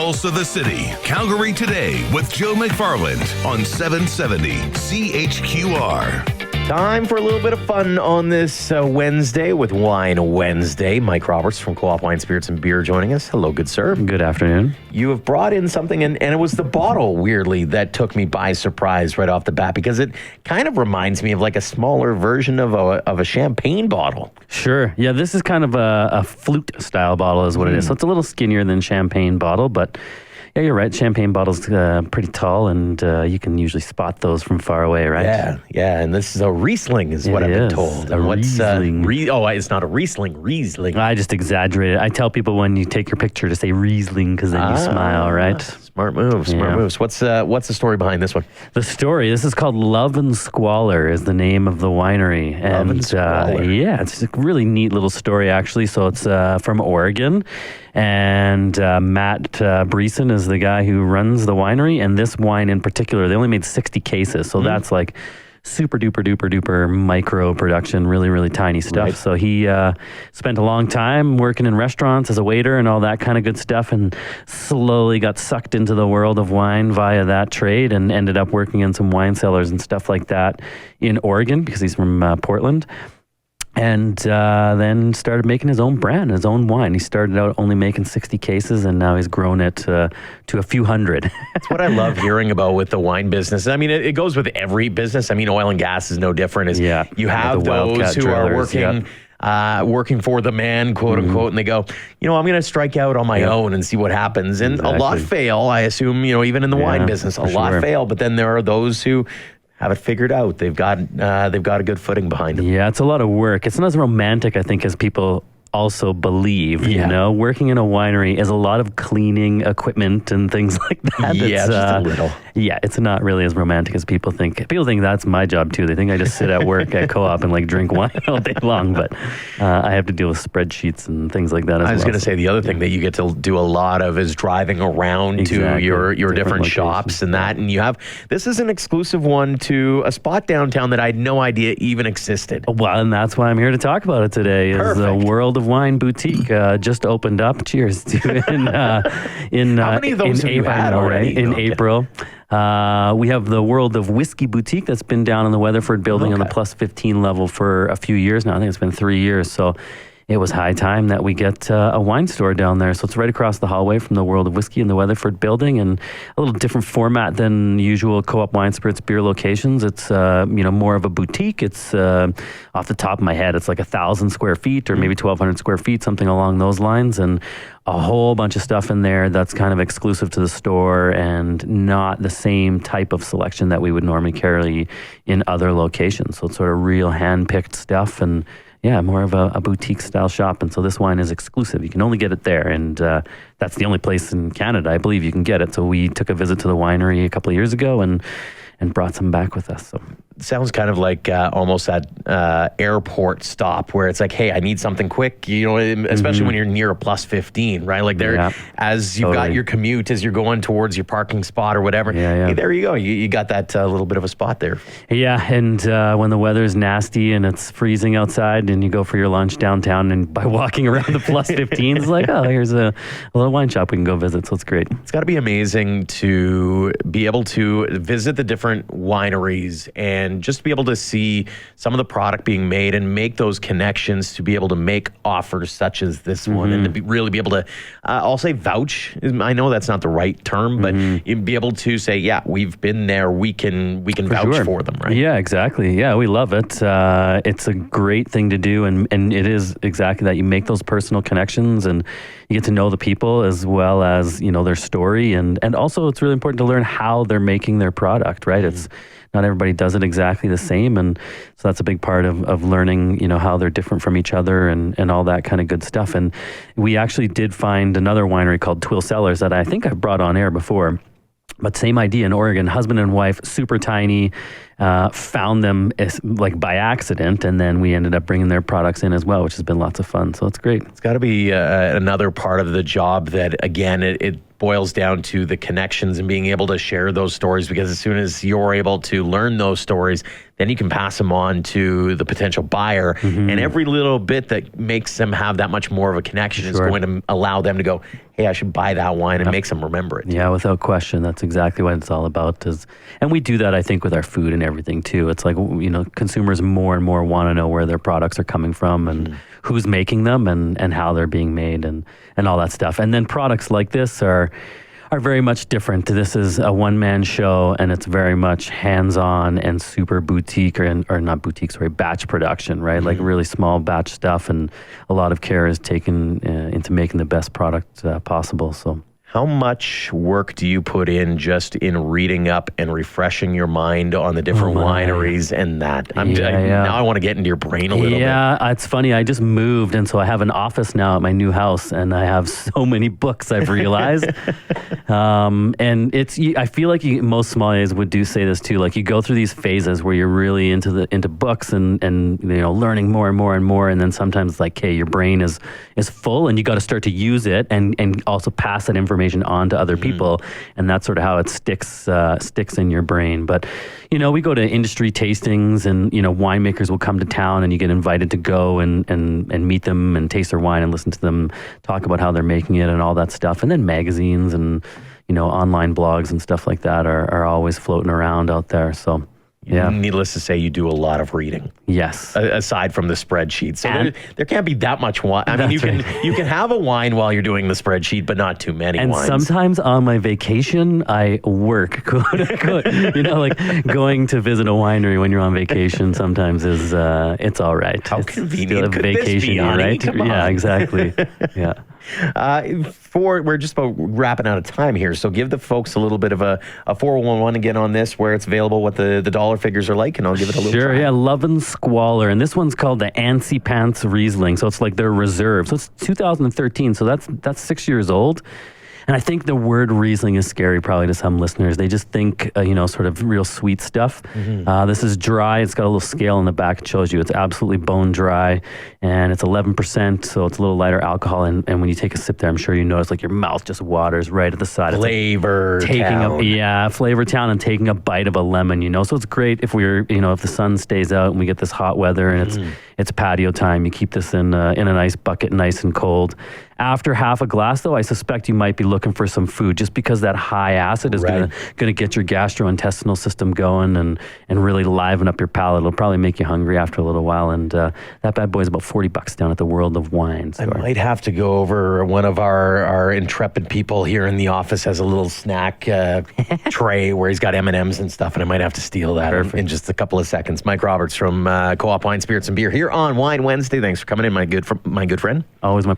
pulse of the city. Calgary Today with Joe McFarland on 770 CHQR. Time for a little bit of fun on this Wednesday with Wine Wednesday. Mike Roberts from Co-op Wine, Spirits, and Beer joining us. Hello, good sir. Good afternoon. You have brought in something, and it was the bottle, weirdly, that took me by surprise right off the bat, because it kind of reminds me of like a smaller version of a champagne bottle. Sure. Yeah, this is kind of a flute-style bottle is what it is. So it's a little skinnier than champagne bottle, but... yeah, you're right. Champagne bottles pretty tall, and you can usually spot those from far away, right? Yeah. And this is a Riesling, is what I've been told. And what's Riesling? It's not a Riesling. Riesling. I just exaggerated. I tell people when you take your picture to say Riesling because then you smile, right? Smart moves. What's the story behind this one? The story. This is called Love and Squalor. Is the name of the winery. Love and Squalor. It's a really neat little story actually. So it's from Oregon. And Matt Breeson is the guy who runs the winery. And this wine in particular, they only made 60 cases. So that's like super duper micro production, really, really tiny stuff. Right. So he spent a long time working in restaurants as a waiter and all that kind of good stuff, and slowly got sucked into the world of wine via that trade, and ended up working in some wine cellars and stuff like that in Oregon because he's from Portland. And then started making his own brand, his own wine. He started out only making 60 cases, and now he's grown it to a few hundred. That's what I love hearing about with the wine business. I mean, it goes with every business. I mean, oil and gas is no different. You have those who are working for the man, quote unquote, and they go, I'm going to strike out on my own and see what happens. And a lot fail, I assume, even in the wine business, a lot fail. But then there are those who have it figured out. They've got a good footing behind them. Yeah, it's a lot of work. It's not as romantic, I think, as people also believe. Working in a winery is a lot of cleaning equipment and things like that. Yeah, just a little. Yeah, it's not really as romantic as people think. People think that's my job too. They think I just sit at work at Co-op and like drink wine all day long, but I have to deal with spreadsheets and things like that as well. I was going to say the other thing that you get to do a lot of is driving around to your different shops and that. And this is an exclusive one to a spot downtown that I had no idea even existed. Well, and that's why I'm here to talk about it today. Is the World of Wine Boutique just opened up. Cheers to in how many of those have you had already? In April. We have the World of Whiskey Boutique that's been down in the Weatherford building on the plus 15 level for a few years now. I think it's been 3 years. So it was high time that we get a wine store down there. So it's right across the hallway from the World of Whiskey in the Weatherford building, and a little different format than usual Co-op Wine, Spirits, Beer locations. It's more of a boutique. It's off the top of my head, it's like 1,000 square feet or maybe 1,200 square feet, something along those lines, and a whole bunch of stuff in there that's kind of exclusive to the store and not the same type of selection that we would normally carry in other locations. So it's sort of real hand-picked stuff, and more of a boutique style shop. And so this wine is exclusive. You can only get it there. And that's the only place in Canada, I believe, you can get it. So we took a visit to the winery a couple of years ago and brought some back with us. So it sounds kind of like almost that airport stop where it's like, hey, I need something quick, especially when you're near a plus 15, right? Like as you've got your commute, as you're going towards your parking spot or whatever, hey, there you go. You got that little bit of a spot there. Yeah, and when the weather's nasty and it's freezing outside and you go for your lunch downtown, and by walking around the plus 15, it's like, oh, here's a little wine shop we can go visit. So it's great. It's got to be amazing to be able to visit the different wineries and just be able to see some of the product being made and make those connections to be able to make offers such as this one, and to really be able to, I'll say vouch. I know that's not the right term, but you'd be able to say, yeah, we've been there. We can vouch for them, right? Yeah, exactly. Yeah, we love it. It's a great thing to do, and it is exactly that. You make those personal connections, and you get to know the people as well as their story, and also it's really important to learn how they're making their product, right? It's not everybody does it exactly the same, and so that's a big part of learning, how they're different from each other and all that kind of good stuff. And we actually did find another winery called Twill Cellars that I think I've brought on air before. But same idea in Oregon, husband and wife, super tiny, found them like by accident, and then we ended up bringing their products in as well, which has been lots of fun. So it's great. It's got to be another part of the job that, again, it boils down to the connections and being able to share those stories, because as soon as you're able to learn those stories, then you can pass them on to the potential buyer. And every little bit that makes them have that much more of a connection is going to allow them to go, hey, I should buy that wine, and makes them remember it. Yeah, without question. That's exactly what it's all about. And we do that, I think, with our food and everything too. It's like, consumers more and more want to know where their products are coming from and who's making them and how they're being made and all that stuff. And then products like this are very much different. This is a one-man show, and it's very much hands-on and super boutique, or not boutique, sorry, batch production, right? Like really small batch stuff, and a lot of care is taken into making the best product possible. So. How much work do you put in just in reading up and refreshing your mind on the different wineries and that? Now I want to get into your brain a little bit. Yeah, it's funny. I just moved, and so I have an office now at my new house, and I have so many books, I've realized. And I feel like most sommeliers would say this too. Like, you go through these phases where you're really into books and learning more and more and more, and then sometimes it's like, hey, your brain is full, and you got to start to use it and also pass that information on to other people, and that's sort of how it sticks in your brain. But we go to industry tastings, and winemakers will come to town, and you get invited to go and meet them and taste their wine and listen to them talk about how they're making it and all that stuff. And then magazines and online blogs and stuff like that are always floating around out there. So. Yeah. Needless to say, you do a lot of reading. Yes. Aside from the spreadsheet. So there can't be that much wine. I mean, you can have a wine while you're doing the spreadsheet, but not too many wines. And sometimes on my vacation, I work, quote unquote. Like going to visit a winery when you're on vacation sometimes is, it's all right. How convenient could vacation, this be, honey? Right? Come on. Yeah, exactly. Yeah. We're just about wrapping out of time here, so give the folks a little bit of a 411 again on this, where it's available, what the dollar figures are like, and I'll give it a little try. Yeah, Love and Squalor, and this one's called the Ansi Pants Riesling, so it's like their reserve. So it's 2013, so that's 6 years old. And I think the word Riesling is scary probably to some listeners. They just think, sort of real sweet stuff. This is dry. It's got a little scale on the back. It shows you it's absolutely bone dry. And it's 11%, so it's a little lighter alcohol. And when you take a sip there, I'm sure you notice like your mouth just waters right at the side. Flavor town. Flavor town, and taking a bite of a lemon, So it's great if if the sun stays out and we get this hot weather and it's patio time. You keep this in a nice bucket, nice and cold. After half a glass, though, I suspect you might be looking for some food, just because that high acid is going to get your gastrointestinal system going and really liven up your palate. It'll probably make you hungry after a little while. And that bad boy is about $40 down at the World of Wine store. I might have to go over. One of our intrepid people here in the office has a little snack tray where he's got M&Ms and stuff, and I might have to steal that in just a couple of seconds. Mike Roberts from Co-op Wine, Spirits and Beer here on Wine Wednesday. Thanks for coming in, my good friend. Always my